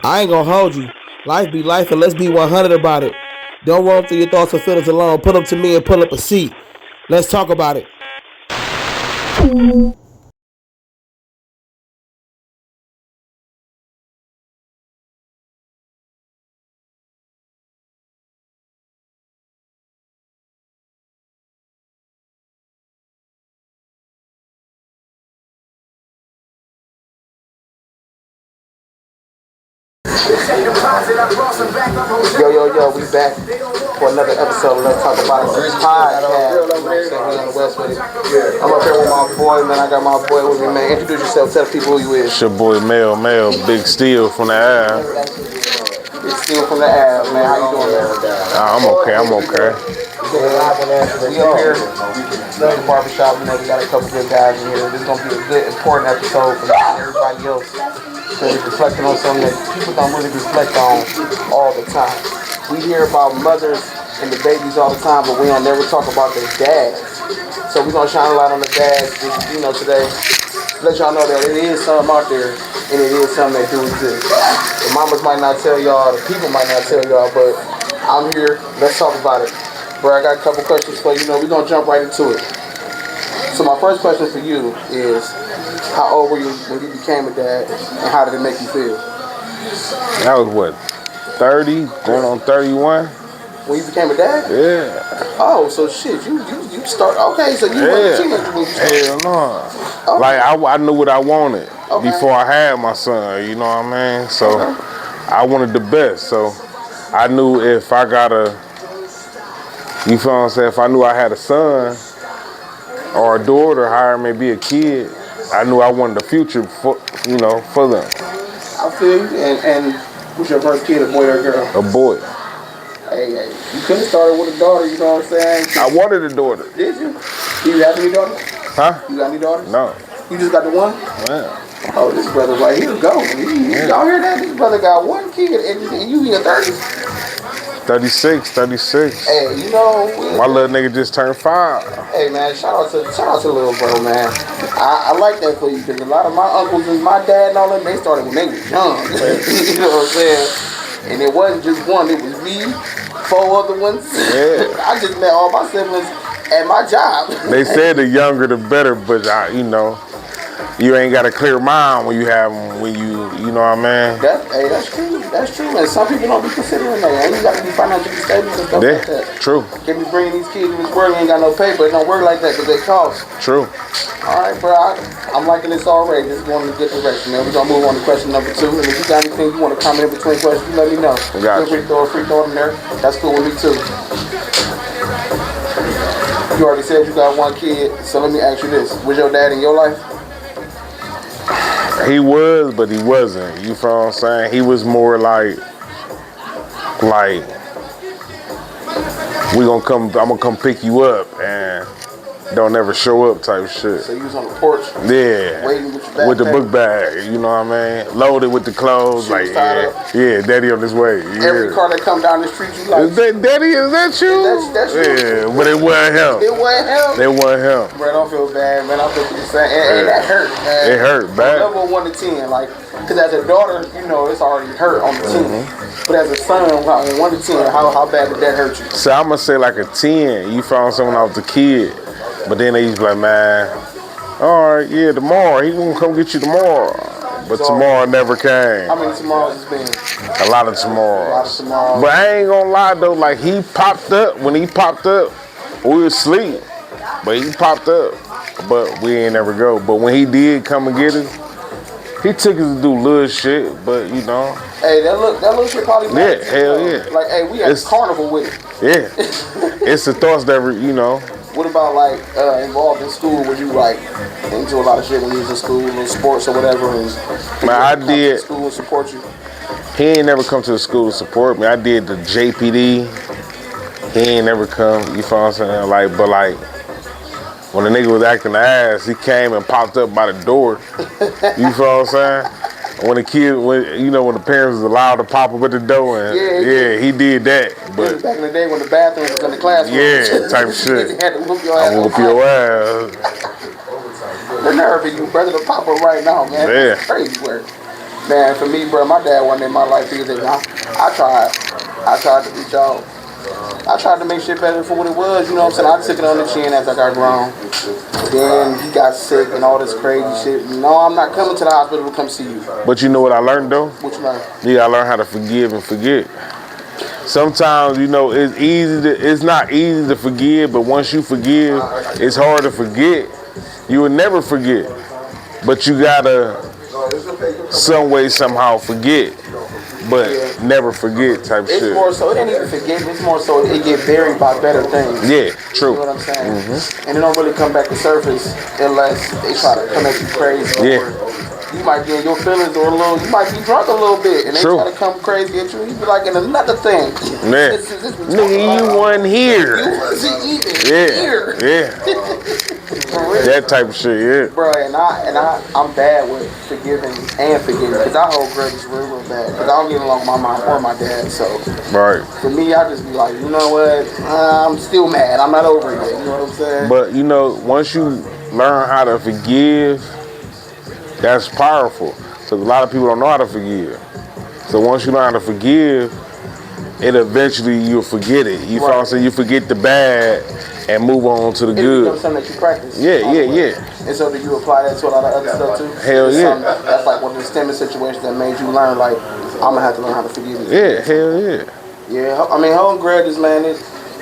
I ain't gonna hold you. Life be life, and let's be 100 about it. Don't roam through your thoughts and feelings alone. Pull up to me and pull up a seat. Let's talk about it. Yo, we back for another episode. Let's talk about it. Podcast. You know what I'm saying? We on the West with it. I'm up here with my boy, man. I got my boy with me, man. Introduce yourself. Tell the people who you is. It's your boy Mel, Big Steel from the air. It's still from the app, man. How you doing, man? I'm okay. We up here at the barbershop. You know, we got a couple good guys in here. This is gonna be a good, important episode for everybody else. Because we're reflecting on something that people don't really reflect on all the time. We hear about mothers and the babies all the time, but we don't never talk about their dads. So we're gonna shine a light on the dads, you know, today. Let y'all know that it is something out there, and it is something that do exist. The mamas might not tell y'all, the people might not tell y'all, but I'm here. Let's talk about it. Bro, I got a couple questions for you. We're gonna jump right into it. So my first question for you is, how old were you when you became a dad, and how did it make you feel? That was what, 30, going on 31? When you became a dad? Yeah. Oh, so shit, you start, okay, so you were a teenager when you started. Hell no. Okay. Like, I knew what I wanted before I had my son, you know what I mean? So, I wanted the best, so I knew if I got you feel what I'm saying, if I knew I had a son or a daughter, however it may be a kid, I knew I wanted the future for them. I feel you, and who's your first kid, a boy or a girl? A boy. Hey, you could have started with a daughter, you know what I'm saying? I wanted a daughter. Did you? Do you have any daughters? Huh? You got any daughters? No. You just got the one? Yeah. Oh, this brother right here go. Y'all hear that? This brother got one kid, and you in your 30s? 36. Hey, you know, my little nigga just turned 5. Hey man, shout out to little bro, man. I like that for you because a lot of my uncles and my dad and all them, they started when they was young. You know what I'm saying? And it wasn't just one; it was me, 4 other ones. Yeah. I just met all my siblings at my job. They said the younger the better, but you ain't got a clear mind when you have them. When you know what I mean? That's true. That's true. And some people don't be considering that. And you got to be financially stable and stuff like that. True. Can't be bringing these kids in this world. You ain't got no paper. It don't work like that because they cost. True. All right, bro. I'm liking this already. This is going in a good direction, man. We're going to move on to question number 2. And if you got anything you want to comment in between questions, you let me know. Feel free to throw in there. That's cool with me, too. You already said you got one kid, so let me ask you this. Was your dad in your life? He was, but he wasn't. You feel what I'm saying? He was more like I'm gonna come pick you up and don't ever show up type shit. So you was on the porch? Yeah. Waiting with your bag. With the book bag, you know what I mean? Loaded with the clothes, yeah, daddy on his way. Yeah. Every car that come down the street, you like, is that daddy, is that you? That's you. Yeah, but it wasn't him. It wasn't him? Bro, I don't feel bad, man. I feel what you're saying. And that hurt, man. It hurt bad. Level 1 to 10, like, because as a daughter, you know, it's already hurt on the 10. But as a son, on 1 to 10, how bad did that hurt you? So I'm gonna say like a 10. You found someone when I was a kid. But then they used to be like, man, all right, yeah, tomorrow. He gonna come get you tomorrow. But tomorrow never came. How many tomorrows has been? A lot of tomorrows. But I ain't gonna lie though, like he popped up. When he popped up, we was asleep. But he popped up. But we ain't never go. But when he did come and get us, he took us to do little shit, but you know. Hey, that little shit probably matters. Yeah, hell yeah. Like, hey, we had a carnival with it. Yeah. It's the thoughts that, you know. What about like involved in school? Were you like into a lot of shit when you was in school, little sports or whatever? Man, I did. School and support you. He ain't never come to the school to support me. I did the JPD. He ain't never come. You feel what I'm saying? Like, but like when the nigga was acting the ass, he came and popped up by the door. You feel what I'm saying? When the kid, when the parents was allowed to pop up at the door, and he did that. But back in the day when the bathroom was in the classroom, type shit. Had to whoop your ass. Whoop your ass. The nerve of you, brother, to pop up right now, man. Yeah. That's crazy work. Man, for me, bro, my dad wasn't in my life either. I tried to reach out. I tried to make shit better for what it was, you know what I'm saying? I took it on the chin as I got grown. Then he got sick and all this crazy shit. No, I'm not coming to the hospital to come see you. But you know what I learned though? What you learned? You gotta learn how to forgive and forget. Sometimes, you know, it's not easy to forgive, but once you forgive, it's hard to forget. You will never forget. But you gotta some way, somehow forget. But never forget type it's shit. It's more so, it ain't even forget, it's more so it get buried by better things. Yeah, true. You know what I'm saying? And it don't really come back to surface unless they try to come at you crazy. Yeah. You might get your feelings or you might be drunk a little bit and they True. try to come crazy at you. You be like in another thing. Man. Nigga, you wasn't here. You wasn't even here. Yeah. That type of shit, yeah. Bro, I'm bad with forgiving and forgetting because I hold grudges real bad because I don't get along with my mom or my dad. So right. For me, I just be like, you know what? I'm still mad. I'm not over it yet. You know what I'm saying? But you know, once you learn how to forgive, that's powerful. So a lot of people don't know how to forgive. So once you learn how to forgive, it eventually you'll forget it. You feel what I'm saying? You forget the bad and move on to the good. It becomes something that you practice. Yeah. And so do you apply that to a lot of other stuff too? Hell yeah. That's like one of the stemming situations that made you learn, like, I'm gonna have to learn how to forgive you. Yeah, hell yeah. Yeah, I mean, holding grudges, man, it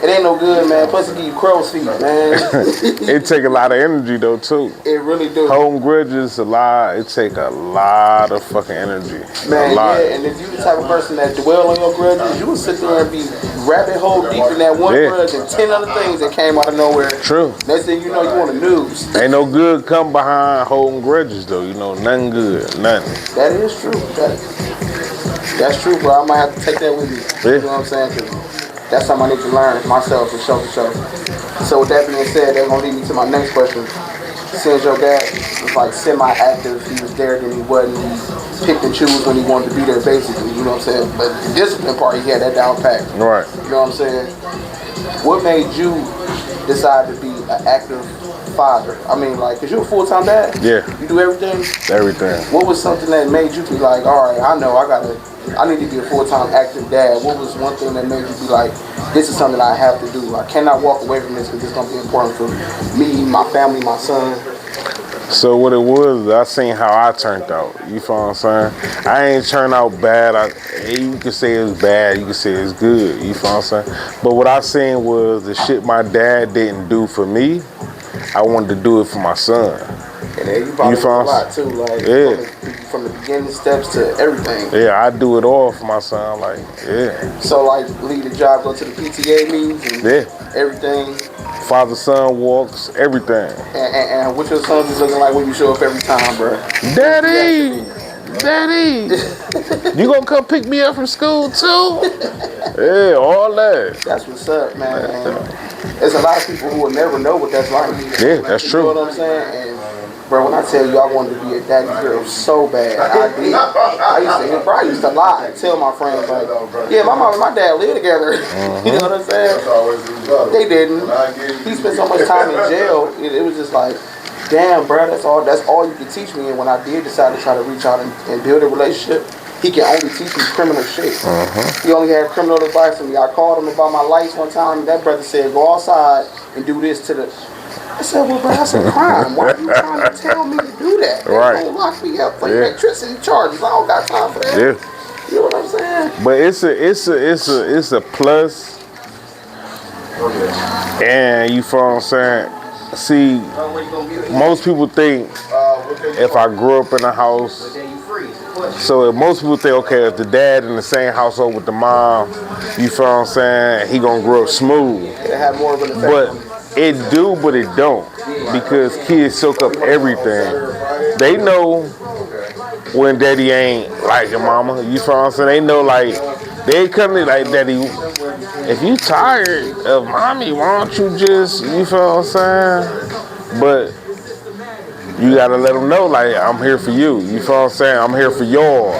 ain't no good, man. Plus it give you crow's feet, man. It take a lot of energy though too. It really do. Holding grudges a lot. It take a lot of fucking energy. Man, yeah, and if you the type of person that dwell on your grudges, you will sit there and be rabbit hole deep in that one grudge and 10 other things that came out of nowhere. True. Next thing you know, you on the news. Ain't no good come behind holding grudges though. You know, nothing good, nothing. That is true. That's true, bro. I might have to take that with me. Yeah. You know what I'm saying? 'Cause that's something I need to learn myself for sure. So with that being said, that's gonna lead me to my next question. Since your dad was like semi-active, he was there, then he wasn't. He picked and choose when he wanted to be there, basically. You know what I'm saying? But the discipline part, he had that down pat. Right. You know what I'm saying? What made you decide to be an active father? I mean, like, cause you're a full-time dad. Yeah. You do everything. Everything. What was something that made you be like, all right, I know I need to be a full-time active dad? What was one thing that made you be like, this is something I have to do? I cannot walk away from this because it's gonna be important for me, my family, my son. So what it was, I seen how I turned out. You feel what I'm saying? I ain't turned out bad. You can say it's bad, you can say it's good. You feel what I'm saying? But what I seen was the shit my dad didn't do for me, I wanted to do it for my son. And then you probably a lot too, like from the beginning steps to everything. Yeah, I do it all for my son, like, yeah. So like leave the job, go to the PTA meetings and everything. Father-son walks, everything. And what your son is looking like when you show up every time, bro? Daddy, you gonna come pick me up from school too? Yeah, all that. That's what's up, man. There's a lot of people who will never know what that's like. Yeah, that's true. You know what I'm saying? And bro, when I tell you I wanted to be a daddy girl so bad, I did. I used to lie and tell my friends like, yeah, my mom and my dad live together. You know what I'm saying? They didn't. He spent so much time in jail. It was just like, damn, bro, that's all you could teach me. And when I did decide to try to reach out and build a relationship, he can only teach me criminal shit. He only had criminal advice for me. I called him about my lights one time, and that brother said, go outside and do this to the... I said, well, but that's a crime. Why are you trying to tell me to do that? They're going to lock me up for electricity charges. I don't got time for that. Yeah. You know what I'm saying? But it's a plus. And you feel what I'm saying? See, most people think if I grew up in a house, so if most people think, okay, if the dad in the same household with the mom, you feel what I'm saying, he gonna grow up smooth. It had more of an effect. But it do, but it don't, because kids soak up everything. They know when daddy ain't like your mama. You feel what I'm saying? They know, like, they come to like, daddy, if you tired of mommy, why don't you just, you feel what I'm saying? But you gotta let them know, like, I'm here for you. You feel what I'm saying? I'm here for y'all.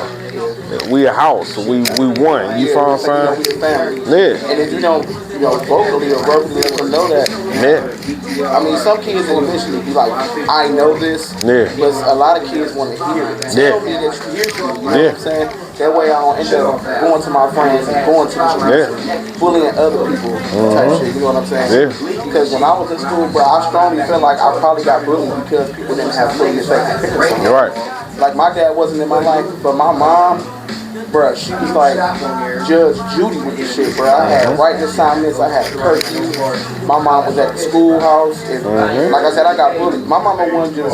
We a house. We one. You feel what I'm saying? Yeah. And if you don't, vocally or verbally let them know that, Yeah. I mean, some kids will initially be like, I know this, Yeah. but a lot of kids want to hear it. Tell me that you hear it, you know what I'm saying? That way I don't end up going to my friends and going to the streets and bullying other people type shit, you know what I'm saying? Yeah. Because when I was in school, bro, I strongly feel like I probably got bullied because people didn't have fully effective parents on me. You're right. Like, my dad wasn't in my life, but my mom, bruh, she was like Judge Judy with this shit, bruh. I had writing assignments, I had curfew. My mom was at the schoolhouse, and like I said, I got bullied. My mama wasn't just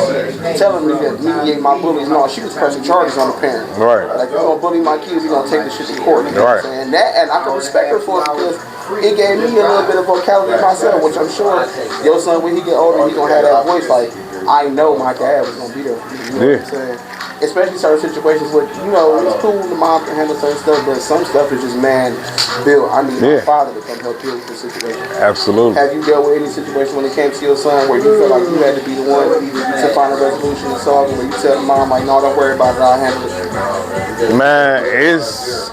telling me to mediate my bullies. No, she was pressing charges on the parent. Right. Like, you're gonna bully my kids, you're gonna take this shit to court. You know what I'm saying? And I can respect her for it because it gave me a little bit of vocabulary myself, which I'm sure your son, when he get older, he gonna have that voice like, I know my dad was gonna be there for me. You know what I'm saying? Especially certain situations where, you know, it's cool the mom can handle certain stuff, but some stuff is just, man, Bill, I need my father to come help deal with this situation. Absolutely. Have you dealt with any situation when it came to your son where you felt like you had to be the one to find a resolution and solve it, where you tell the mom, like, no, don't worry about it, I'll handle it? Man, it's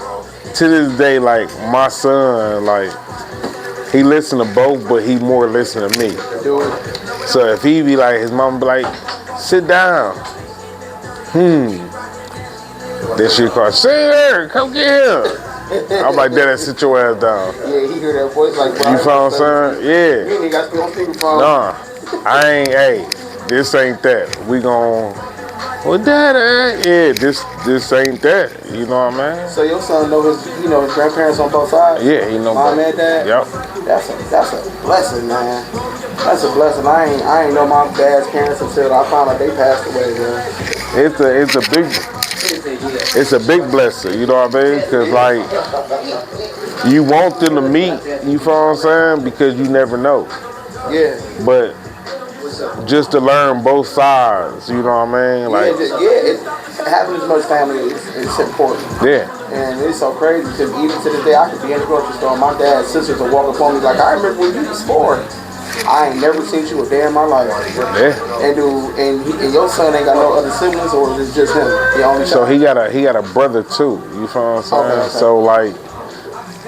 to this day, like, my son, like, he listen to both, but he more listen to me. Do it. So if he be like, his mom be like, sit down. Then she call, sit there, come get him. I'm like, Dad, sit your ass down. Yeah, he hear that voice like, bro, you feel what I'm saying? Yeah. You ain't got to be on speakerphone. Nah, I ain't, hey, this ain't that. We gon', well, Dad, yeah, this ain't that. You know what I mean? So your son know his grandparents on both sides? Yeah, he know Mom both. and dad? Yep. That's a blessing, man. That's a blessing. I ain't know my dad's parents until I found out they passed away, man. It's a big blessing, you know what I mean? Because, like, you want them to meet, you feel what I'm saying? Because you never know. Yeah. But just to learn both sides, you know what I mean? Like, having as much family is important. Yeah. And it's so crazy because even to this day, I could be in the grocery store and my dad's sisters will walk up on me like, I remember when you was 4. I ain't never seen you a day in my life. Yeah. And your son ain't got no other siblings, or is it just him? The only so child? he got a brother too. You feel what I'm saying? Okay. So like,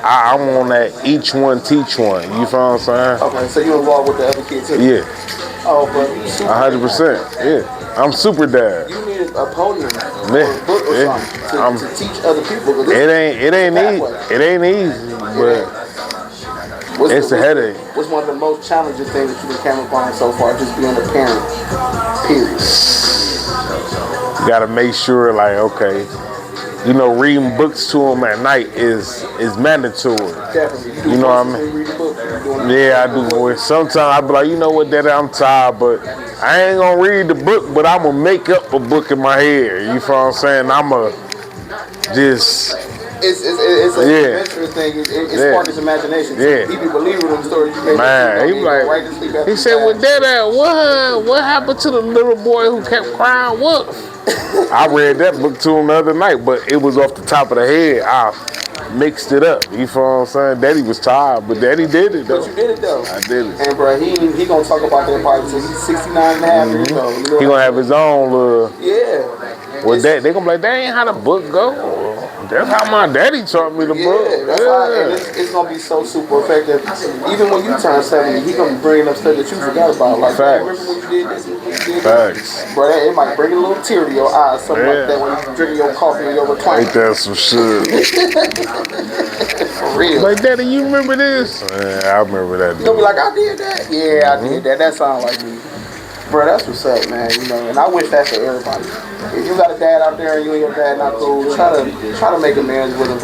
I'm on that each one teach one. You feel what I'm saying? Okay, so you involved with the other kids too? Yeah. Oh, but you super 100%. Yeah. I'm super dad. You need a podium or a book or something to teach other people. It ain't easy, but. It's a headache. What's one of the most challenging things that you've came upon so far, just being a parent, period? You gotta make sure, like, okay, you know, reading books to them at night is mandatory. Definitely. You know what I mean? Read a book, yeah, I do. Boy. Sometimes I be like, you know what, Daddy, I'm tired, but I ain't gonna read the book, but I'm gonna make up a book in my head. You feel what I'm saying? I'm gonna just... It's an adventurous thing. It sparks his imagination. Yeah. He be believing them stories. Man, he be like, right to sleep after he said, well, Dad, what happened to the little boy who kept crying wolf? I read that book to him the other night, but it was off the top of the head. I mixed it up. You feel what I'm saying? Daddy was tired, but Daddy did it, though. But you did it, though. I did it. And, bro, he gonna talk about that part until he's 69 and a half years old. You know he gonna have his own little... Yeah. Well, they gonna be like, that ain't how the book go. That's how my daddy taught me the book. That's how, and it's gonna be so super effective. Even when you turn 70, he gonna be bringing up stuff that you forgot about. Like, Facts. remember when you did this? Facts. Bro, it might bring a little tear to your eyes, something like that when you drinking your coffee in your recliner. Ain't that some shit? For real. Like, Daddy, you remember this? Yeah, I remember that. You'll be like, I did that? Yeah, I did that. That sounds like me. Bro, that's what's up, man. You know, and I wish that for everybody. If you got a dad out there and you and your dad not cool, try to make amends with him.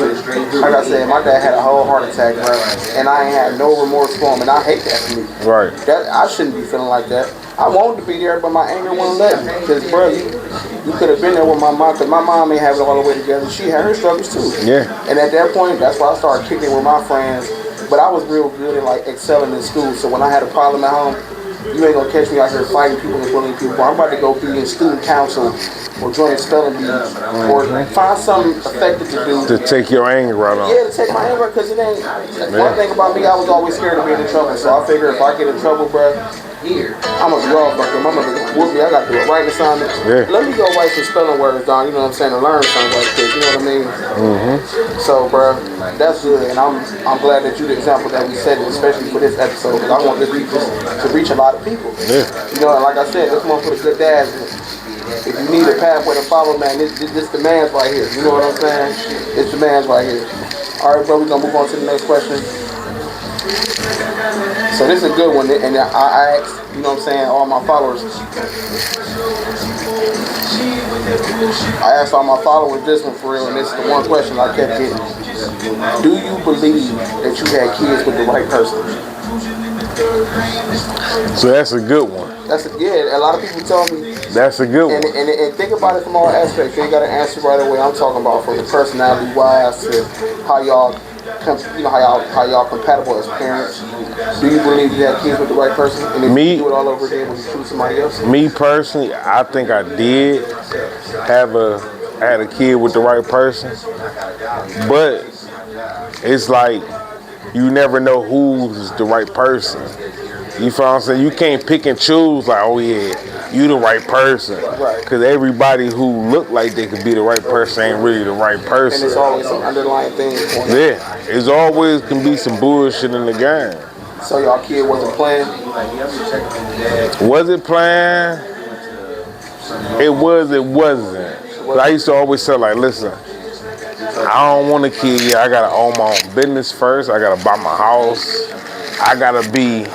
Like I said, my dad had a whole heart attack, bro, and I ain't had no remorse for him, and I hate that for me. Right. I shouldn't be feeling like that. I wanted to be there, but my anger wouldn't let me. Because, bro, you could have been there with my mom, because my mom ain't have it all the way together. She had her struggles too. Yeah. And at that point, that's why I started kicking it with my friends. But I was real good at like excelling in school. So when I had a problem at home, you ain't gonna catch me out here fighting people and bullying people. I'm about to go be in student council or join spelling bees or find something effective to do. To take your anger out on. Yeah, to take my anger, because it ain't. One thing about me, I was always scared of being in trouble. So I figure if I get in trouble, bro, I'm gonna be all fucked up. I'm gonna whoop me. I gotta do a writing assignment. Yeah. Let me go write some spelling words down. You know what I'm saying? And learn something right quick. You know what I mean? So, bro, that's good. And I'm glad that you the example that we set, especially for this episode, because I want this to reach a lot of people. Yeah. You know, and like I said, this one for the good dads. If you need a pathway to follow, man, this the man's right here. You know what I'm saying? It's the man's right here. All right, bro, we're gonna move on to the next question. So this is a good one, and I asked, you know what I'm saying, all my followers. I asked all my followers this one for real, and this is the one question I kept getting. Do you believe that you had kids with the right person? So that's a good one. A lot of people tell me. That's a good one. And think about it from all aspects. You ain't got to answer right away. I'm talking about from the personality wise to how y'all, you know, how y'all compatible as parents. Do you believe you had kids with the right person? And if you do it all over again, would you choose somebody else? Me personally, I think I did had a kid with the right person, but it's like you never know who's the right person. You feel what I'm saying? You can't pick and choose like, oh yeah, you the right person. Right. Because everybody who look like they could be the right person ain't really the right person. And it's always some underlying thing. Yeah, it's always can be some bullshit in the game. So y'all kid wasn't playing? Was it planned? It wasn't. But I used to always say like, listen, I don't want a kid yet. I gotta own my own business first. I gotta buy my house. I gotta be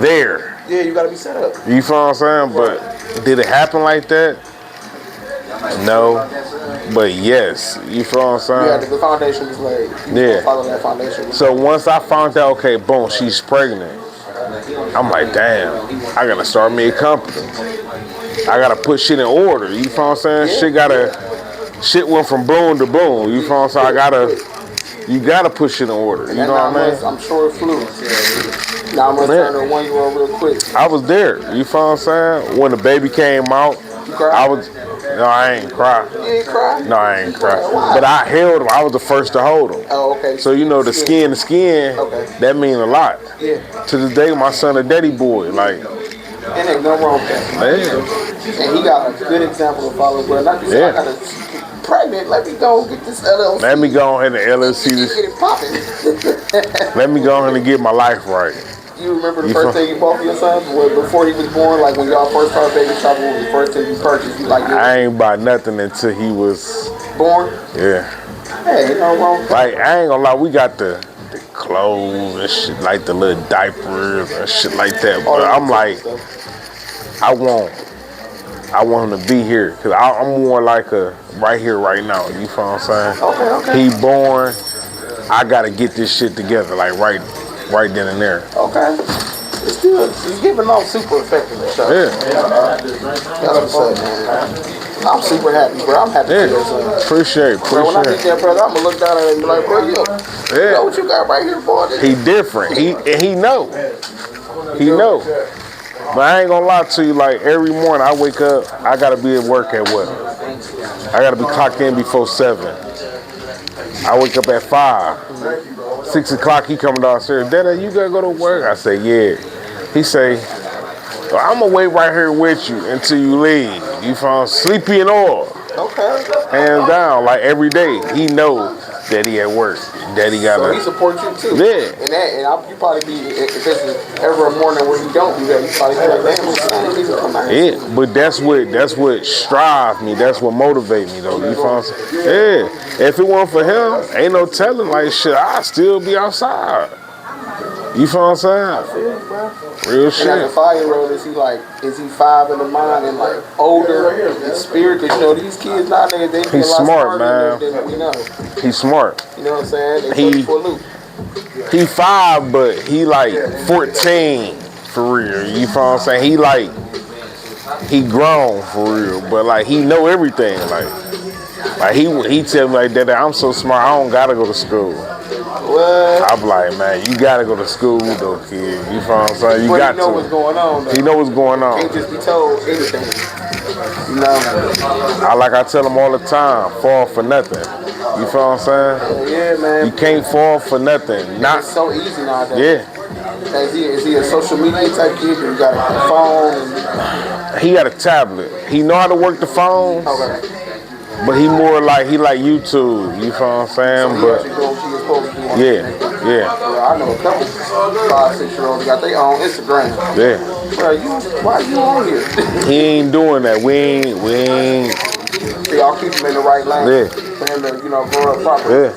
there. Yeah, you gotta be set up. You feel what I'm saying? But did it happen like that? No. But yes. You feel what I'm saying? Yeah, the foundation was laid. You follow that foundation. So once I found out, okay, boom, she's pregnant. I'm like, damn, I gotta start me a company. I gotta put shit in order. You feel what I'm saying? Shit went from boom to boom. You feel what I'm saying? You gotta put shit in order. You know what I mean? I'm sure it flew. Now I'm gonna turn to a 1-year-old real quick. I was there. You feel what I'm saying? When the baby came out, no, I ain't cry. You ain't cry? No, I ain't cry. But I held him. I was the first to hold him. Oh, okay. So you know the skin to skin, that mean a lot. Yeah. To this day, my son a daddy boy. Like, and ain't no wrong with that. Man. And he got a good example to follow, bro. Like you said, I got pregnant. Let me go get this LLC. Let me go ahead and LLC this. Get it popping. Let me go ahead and get my life right. You remember the first thing you bought for your son? Before he was born, like when y'all first started baby shopping, what was the first thing you purchased? You like, I ain't buy nothing until he was born? Yeah. Hey, ain't no wrong. Like, I ain't gonna lie, we got the clothes and shit, like the little diapers and shit like that. But I'm like, I want him to be here. Because I'm more like a right here, right now. You feel what I'm saying? Okay. He born, I gotta get this shit together, like right then and there. Okay. It's giving off super effective and stuff. I'm super happy, bro. I'm happy for your son. Appreciate. Bro, when I get there, brother, I'm gonna look down at him and be like, bro, you know what you got right here, boy? He different. He know. He know. But I ain't gonna lie to you, like every morning I wake up, I gotta be at work at what? I gotta be clocked in before 7. I wake up at 5. 6 o'clock, he coming downstairs. Daddy, you gotta go to work? I say, yeah. He say, well, I'm gonna wait right here with you until you leave. You found sleepy and all. Okay. Hands down, like every day. He know that he at work. Daddy gotta. So he supports you too. Yeah. And you probably be, if it's ever a morning where you don't do that, you probably be like, damn, son needs to come out. Yeah, but that's what strive me. That's what motivate me though. You feel what I'm saying? Yeah. If it weren't for him, ain't no telling like shit, I'd still be outside. You feel what I'm saying? I feel you, bro. Real shit. And as a 5-year-old, is he 5 in the mind and like older in spirit? Because you know these kids nowadays, they be a lot smarter than we know. He's smart. You know what I'm saying? They take for a loop. He 5, but he like 14 for real. You feel what I'm saying? He grown for real, but like he know everything. Like he tell me like that I'm so smart, I don't gotta go to school. What? I'm like, man, you gotta go to school though, kid. You feel what I'm saying? You got to. He know what's going on though. He know what's going on. Can't just be told anything. You know? I tell him all the time, fall for nothing. You feel what I'm saying? Yeah, man. You can't fall for nothing. It's so easy nowadays. Yeah. Is he a social media type kid? Or you got a phone? He got a tablet. He know how to work the phone. Okay. But he more like YouTube. You feel what I'm saying? So he actually doing what he was supposed to do. Yeah. I know a couple 5, 6-year-olds got their own Instagram. Yeah. Bro, why you on here? He ain't doing that. We ain't. See, y'all keep him in the right lane. Yeah. For him to, grow up properly. Yeah.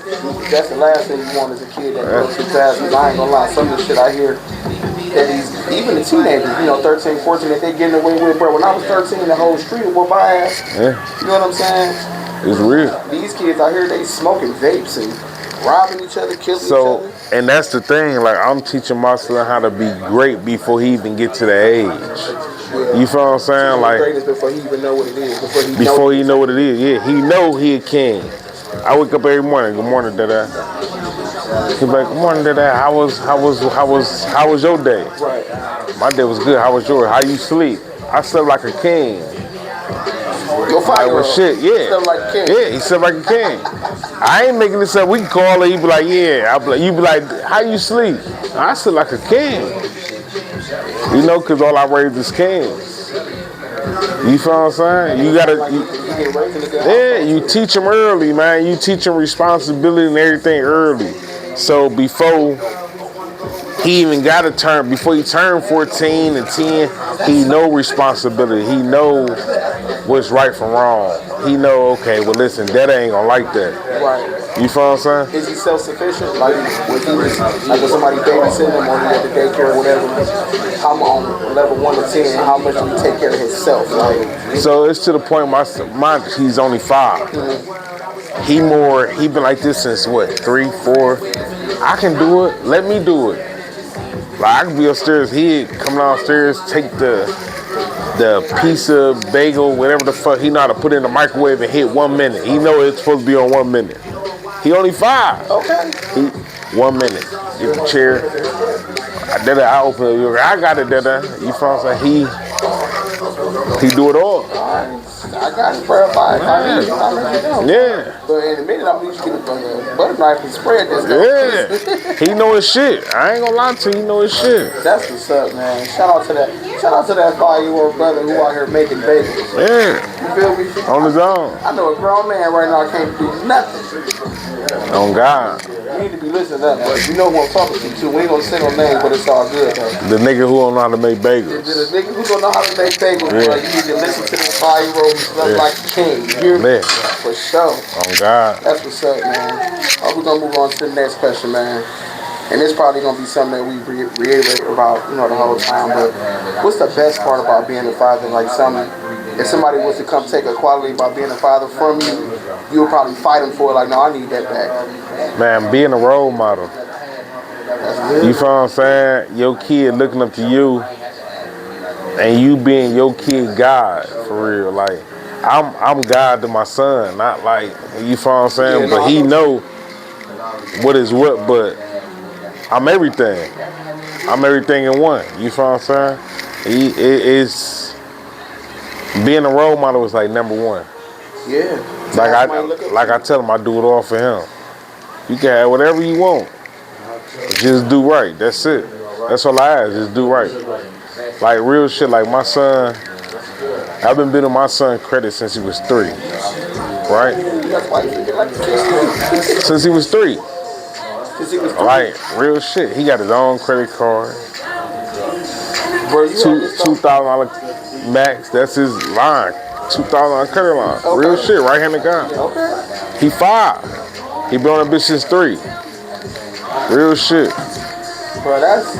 That's the last thing you want as a kid that grows too fast. Because I ain't gonna lie, some of the shit I hear that even the teenagers, 13, 14, that they getting away with, bro. When I was 13, the whole street would whoop my ass. Yeah. You know what I'm saying? It's real. These kids out here, they smoking vapes and robbing each other, killing each other. And that's the thing, like I'm teaching my son how to be great before he even get to the age. Yeah. You feel what I'm saying? Like greatness before he even know what it is. Before he know what it is. Yeah, he know he a king. I wake up every morning. Good morning, Dada. He's like, good morning, Dada. How was your day? Right. My day was good. How was yours? How you sleep? I slept like a king. Your 5-year-old. Shit, yeah. Slept like a king. Yeah, he slept like a king. I ain't making this up. We can call her. He be like, yeah. You be like, how you sleep? I sleep like a king. Cause all I raised is kings. You feel what I'm saying? You gotta, you teach them early, man. You teach them responsibility and everything early. So before he even before he turned 14 and 10, he know responsibility. He know what's right from wrong. He know, okay, well listen, Dad ain't gonna like that. Right. You feel what I'm saying? Is he self-sufficient? Like when somebody babysitting him or he at the daycare or whatever, how on level 1 to 10, how much do he take care of himself? So it's to the point he's only 5. Mm-hmm. He been like this since what, 3, 4? I can do it. Let me do it. Like I can be upstairs, he'd come downstairs, take the pizza, bagel, whatever the fuck, he know how to put it in the microwave and hit 1 minute. He know it's supposed to be on 1 minute. He only 5. Okay. 1 minute. Get the chair. I open it. I got it, Dada. You feel what I'm saying? He do it all. I got it, bro. I'll let you know. Yeah. But in a minute, I'm going to get a butter knife and spread this. Yeah. He know his shit. I ain't gonna lie to you. He know his shit. That's what's up, man. Shout out to that 5-year-old brother who out here making babies. Yeah. You feel me? On his own. I know a grown man right now can't do nothing. On God. You need to be listening up, but you know who I'm talking to. We ain't gonna say no name, but it's all good, though. The nigga who don't know how to make bagels. The nigga who don't know how to make bagels, bro. You need to listen to this 5-year-old who smells like a king. You hear me? For sure. On God. That's what's up, man. We're gonna move on to the next question, man. And it's probably gonna be something that we reiterate about, the whole time. But what's the best part about being a father? Like if somebody was to come take a quality about being a father from you, you would probably fight them for it. Like, no, I need that back. Man, being a role model. You feel what I'm saying? Your kid looking up to you, and you being your kid God for real. Like, I'm God to my son, not like, you feel what I'm saying? Yeah, but he know what is what, but I'm everything. I'm everything in one. You feel what I'm saying? Being a role model is like number 1. Yeah. Like I tell him, I do it all for him. You can have whatever you want. Just do right. That's it. That's all I ask. Just do right. Like real shit. Like my son, I've been giving my son credit since he was 3. Right? Since he was 3. Like real shit. He got his own credit card. $2,000 max. That's his line. $2,000 credit line. Okay. Real shit. Right-handed guy. Okay. He 5. He been on that bitch since 3. Real shit. Bro, that's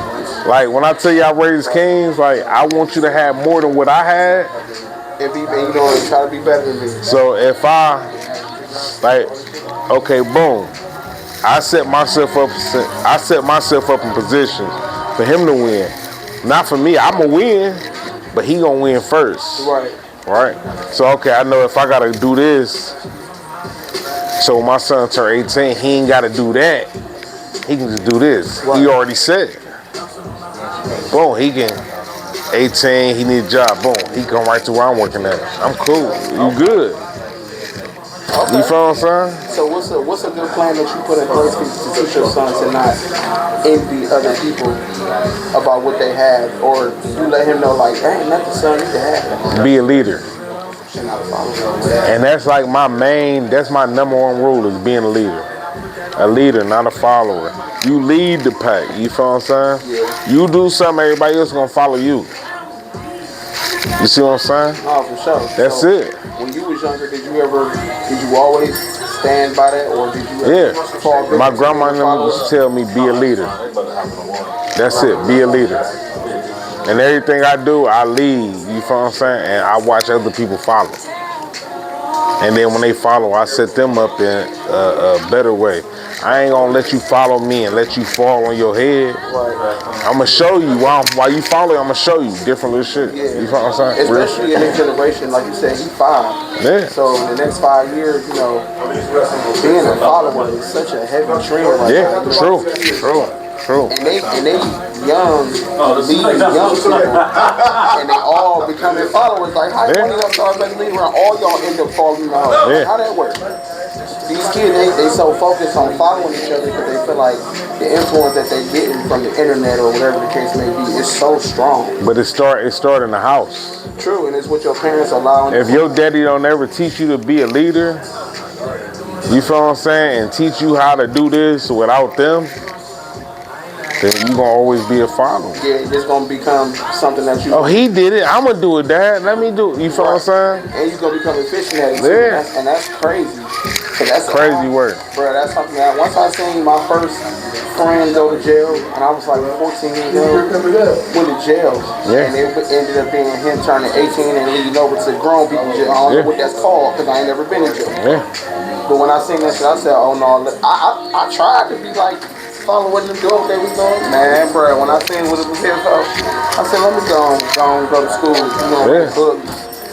like when I tell you I raised kings, like I want you to have more than what I had. And try to be better than me. So if okay, boom. I set myself up in position for him to win. Not for me, I'ma win, but he gonna win first. Right? So okay, I know if I gotta do this, so when my son turn 18, he ain't gotta do that. He can just do this. He already said. Boom, he can 18, he need a job, boom. He come right to where I'm working at. I'm cool. You good. You feel what I'm saying? So what's a good plan that you put in place to teach your son to not envy other people about what they have, or you let him know like, hey, nothing, son, you can have it. Be a leader. And that's like that's my number one rule is being a leader. A leader, not a follower. You lead the pack, you feel what I'm saying? Yeah. You do something, everybody else gonna follow you. You see what I'm saying? Oh, for sure. That's it. When you was younger, did you always stand by that, or did you ever fall victim? My grandma and them used to tell me, be a leader. That's it, be a leader. And everything I do, I lead, you feel what I'm saying? And I watch other people follow. And then when they follow, I set them up in a better way. I ain't gonna let you follow me and let you fall on your head. I'm gonna show you while you follow, I'm gonna show you different little shit. Yeah. You feel what I'm saying? Especially in this generation, like you said, he's 5. Yeah. So in the next 5 years, you know, being a follower is such a heavy trend right now. True. And they young, leading young people, and they all becoming followers. Like, how one of y'all start making leaders around, all y'all end up following the house. Yeah. How that work? These kids, they so focused on following each other because they feel like the influence that they're getting from the internet or whatever the case may be is so strong. But it start in the house. True, and it's what your parents allowing. If your daddy don't ever teach you to be a leader, you feel what I'm saying, and teach you how to do this without them, then you gonna always be a follower. Yeah, it's gonna become something that you. Oh, he did it. I'm gonna do it, Dad. Let me do it. You feel what I'm saying? And you're gonna become efficient at it too. Yeah. And that's crazy. That's crazy work. Bro, that's something that once I seen my first friend go to jail, and I was like 14 years old, went to jail. Yeah. And it ended up being him turning 18 and leading over to grown people jail. I don't know what that's called because I ain't never been in jail. Yeah. But when I seen that shit, I said, oh no, I tried to be like, following them doing what they was doing. Man, bro, when I seen what it was here for, I said, let me go to school, you know, book,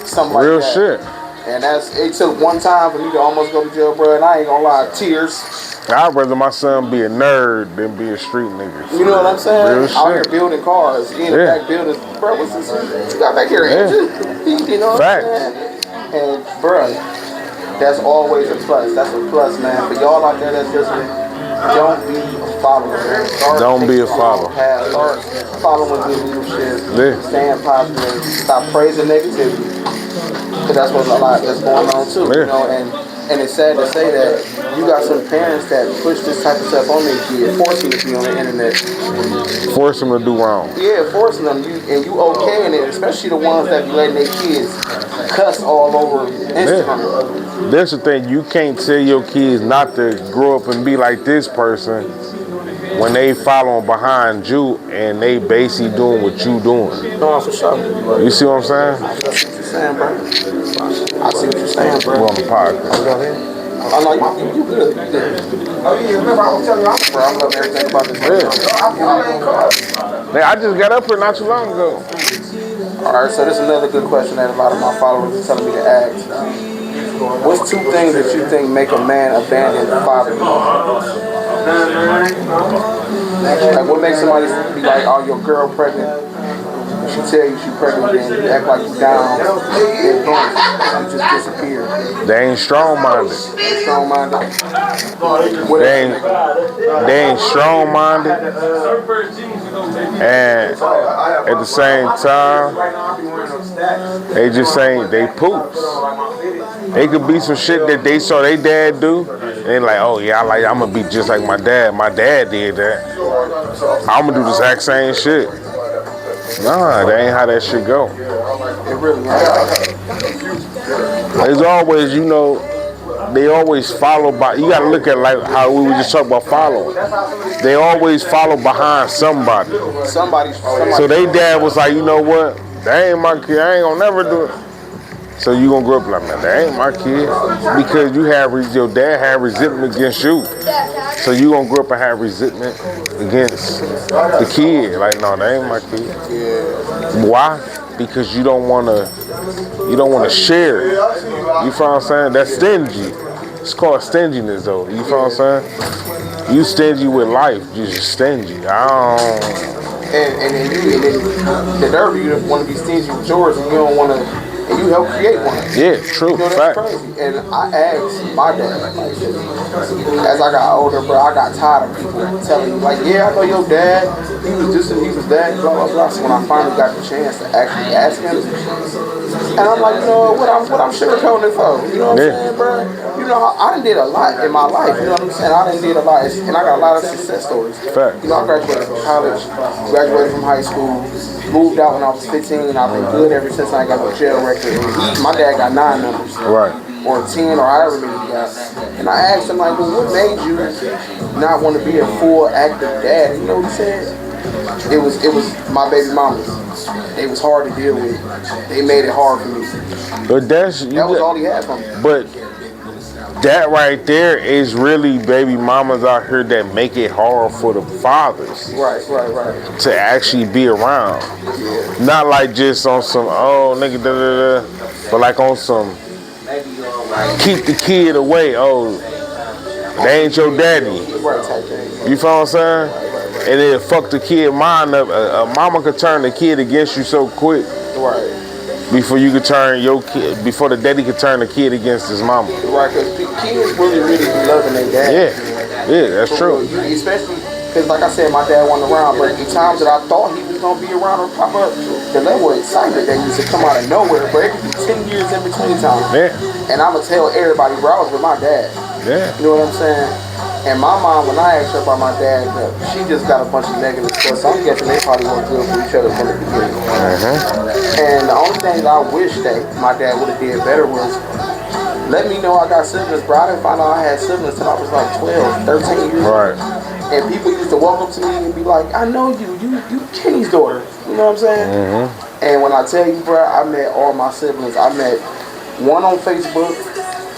something like that. Real shit. And it took one time for me to almost go to jail, bro, and I ain't gonna lie, tears. I'd rather my son be a nerd than be a street nigga. You know what I'm saying? Real shit. Out here building cars, in the back building. Bro, what's this? What you got back here, Andrew? You know what I'm saying? And, bro, that's always a plus. That's a plus, man. For y'all out there that's listening, don't be a follower, man. Don't be a follower. Start following good leadership. Staying positive. Stop praising negativity. Because that's what a lot that's going on too. You know, and it's sad to say that you got some parents that push this type of stuff on their kids, forcing them to be on the internet. Force them to do wrong. Yeah, forcing them. You okay in it, especially the ones that be letting their kids cuss all over Instagram. That's the thing. You can't tell your kids not to grow up and be like this person when they following behind you and they basically doing what you doing. No, for sure. You see what I'm saying? I see what you're saying, bro. I see what you're saying, bro. We're on the podcast. Go ahead. I know you good. You good. Oh yeah, remember I was telling you, bro, I love everything about this. I just got up here not too long ago. Alright, so this is another good question that a lot of my followers are telling me to ask. What's 2 things that you think make a man abandon fatherhood? Like, what makes somebody be like, oh, your girl pregnant? She tell you she pregnant and you act like you down, then boom, you just disappear. They ain't strong-minded. Strong-minded? They ain't strong-minded. And at the same time, they just ain't, they poops. It could be some shit that they saw their dad do. And they like, oh yeah, I'm gonna be just like my dad. My dad did that. I'm gonna do the exact same shit. Nah, that ain't how that shit go. It really is. There's always, you know, they always follow by, you gotta look at like how we were just talking about following. They always follow behind somebody. Somebody. So they dad was like, you know what, that ain't my kid, I ain't gonna never do it. So you gonna grow up like, man, that ain't my kid. Because your dad had resentment against you. So you gonna grow up and have resentment against the kid. Like, no, that ain't my kid. Yeah. Why? Because you don't wanna share. You feel what I'm saying? That's stingy. It's called stinginess though. You feel what I'm saying? You stingy with life, you just stingy. And then the nerve, you want to be stingy with yours and you don't want to and you help create one. Yeah, true. You know, that's Fact. crazy. And I asked my dad, like, as I got older, bro, I got tired of people telling me, like, yeah, I know your dad, he was this and he was that, blah, blah, blah. So when I finally got the chance to actually ask him, and I'm like, you know, what I'm sugarcoating it for? You know what I'm saying, bro? You know, I done did a lot in my life, you know what I'm saying? I done did a lot, and I got a lot of success stories. Fact. You know, I graduated from college, graduated from high school, moved out when I was 15, and I've been good ever since I got my jail record. My dad got 9 numbers. Right. Or 10, or however many he got. And I asked him, like, well, what made you not want to be a full active dad? You know what he said? It was my baby mamas. They was hard to deal with. They made it hard for me. But that was all he had for me. But that right there is really baby mamas out here that make it hard for the fathers. Right. To actually be around. Yeah. Not like just on some, oh, nigga, da da da, but like on some, keep the kid away. Oh, they ain't your daddy. You feel what I'm saying? And then fuck the kid mind up. A mama could turn the kid against you so quick. Right. Before you could turn your kid, before the daddy could turn the kid against his mama. Right, because kids really be loving their dad. Yeah, that's true. Especially because, like I said, my dad wasn't around, but the times that I thought he was gonna be around or pop up, the level of excitement that used to come out of nowhere, but it could be 10 years in between times. Yeah. And I'ma tell everybody, bro, I was with my dad. Yeah. You know what I'm saying? And my mom, when I asked her about my dad, she just got a bunch of negative stuff. So I'm guessing they probably weren't good for each other from the beginning. And the only thing I wish that my dad would have did better was let me know I got siblings, bro. I didn't find out I had siblings till I was like 12, 13 years old. Right. And people used to walk up to me and be like, I know you Kenny's daughter. You know what I'm saying? And when I tell you, bro, I met all my siblings. I met one on Facebook.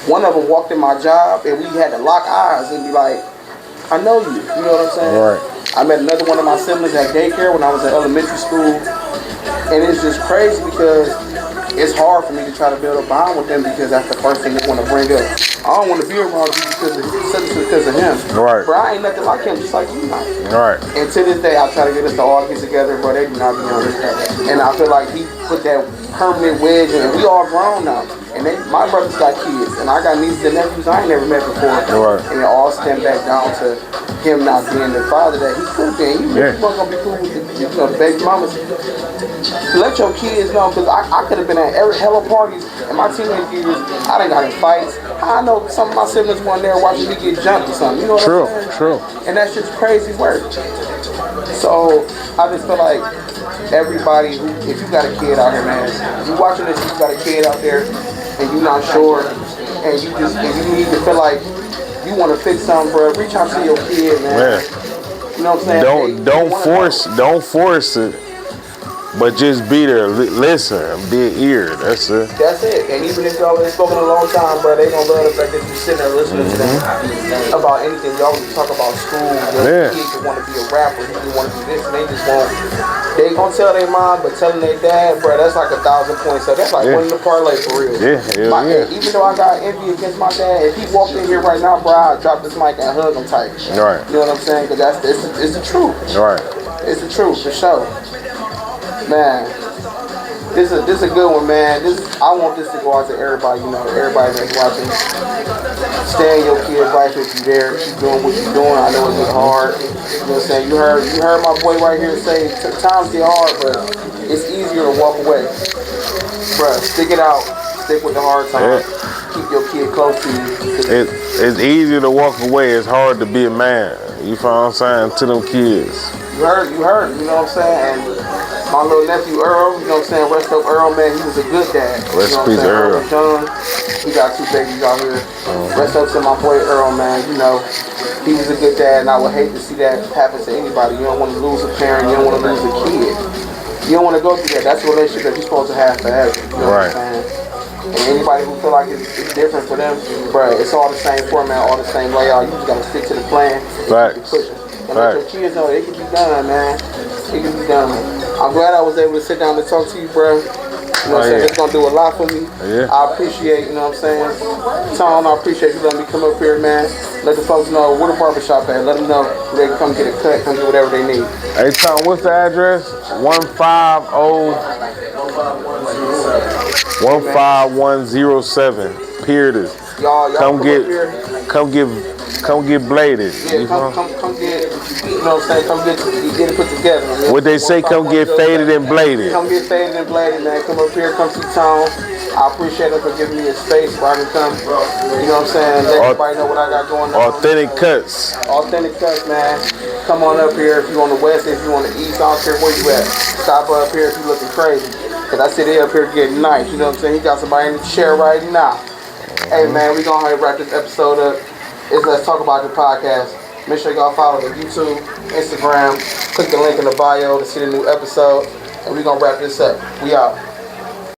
One of them walked in my job and we had to lock eyes and be like, I know you. You know what I'm saying? Right. I met another one of my siblings at daycare when I was at elementary school. And it's just crazy because it's hard for me to try to build a bond with them because that's the first thing they want to bring up. I don't want to be around you because of him. Right. Bro, I ain't nothing like him, just like you not. Right. And to this day, I try to get us to all get together, bro. They do not be on this. And I feel like he put that permanent wedge in, and we all grown now. And my brothers got kids, and I got nieces and nephews I ain't never met before. Right. And it all stemmed back down to him not being the father that he could have been. You wasn't gonna be cool with the baby mamas. Let your kids know, because I could have been at every hella parties in my teenage years. I done got in fights. I know some of my siblings weren't there watching me get jumped or something. You know what I'm saying? True. And that's just crazy work. So I just feel like everybody who, if you got a kid out here, man, you watching this, you got a kid out there, and you're not sure, and you need to feel like you want to fix something, bro. Reach out to your kid, man. You know what I'm saying? Don't force it. But just be there, listen, be an ear. That's it. That's it. And even if y'all ain't spoken a long time, bro, they gonna love the fact that you sitting there listening to them about anything. Y'all talk about school. Your kids who want to be a rapper, who want to do this, and they just won't. They gonna tell their mom, but telling their dad, bro, that's like 1,000 points. So that's like winning the parlay for real. Even though I got envy against my dad, if he walked in here right now, bro, I'd drop this mic and hug him tight. Right. You know what I'm saying? Because it's the truth. Right. It's the truth for sure. Man, this is a good one, man. I want this to go out to everybody, you know, everybody that's watching. Stay in your kid's life if you're there. Keep doing what you're doing. I know it's hard. You know what I'm saying? You heard my boy right here say times get hard, but it's easier to walk away. Bruh, stick it out. Stick with the hard times. Keep your kid close to you. It's easier to walk away. It's hard to be a man. You feel what I'm saying? To them kids. You heard, you know what I'm saying? And my little nephew Earl, you know what I'm saying? Rest up Earl, man, he was a good dad. Rest in peace, Earl. John, he got 2 babies out here. Rest up to my boy Earl, man. You know, he was a good dad, and I would hate to see that happen to anybody. You don't want to lose a parent, you don't want to lose a kid. You don't want to go through that. That's a relationship that you're supposed to have forever. You know what I'm saying? And anybody who feel like it's different for them, bro, it's all the same format, all the same layout. You just got to stick to the plan. Facts. And let your kids know it can be done, man. It can be done. I'm glad I was able to sit down and talk to you, bro. You know what I'm saying? It's going to do a lot for me. I appreciate, you know what I'm saying? Tom, I appreciate you letting me come up here, man. Let the folks know where the barbershop at. Let them know they can come get a cut, come get whatever they need. Hey, Tom, what's the address? 150. 15107. Peerters. Y'all Come up get, here. come get bladed. Yeah, come get, you know what I'm saying? Come get it put together. Man. What they say, come get faded and bladed. Come get faded and bladed, man. Come up here, come see Tone. I appreciate him for giving me a space where I can come. You know what I'm saying? Let everybody know what I got going on. Authentic cuts. Authentic cuts, man. Come on up here if you on the west, if you on the east, I don't care where you at. Stop up here if you looking crazy. Cause I sit here up here getting nice. You know what I'm saying? He got somebody in the chair right now. Hey man, we gonna wrap this episode up. It's Let's Talk About the podcast. Make sure y'all follow the YouTube, Instagram. Click the link in the bio to see the new episode. And we gonna wrap this up. We out.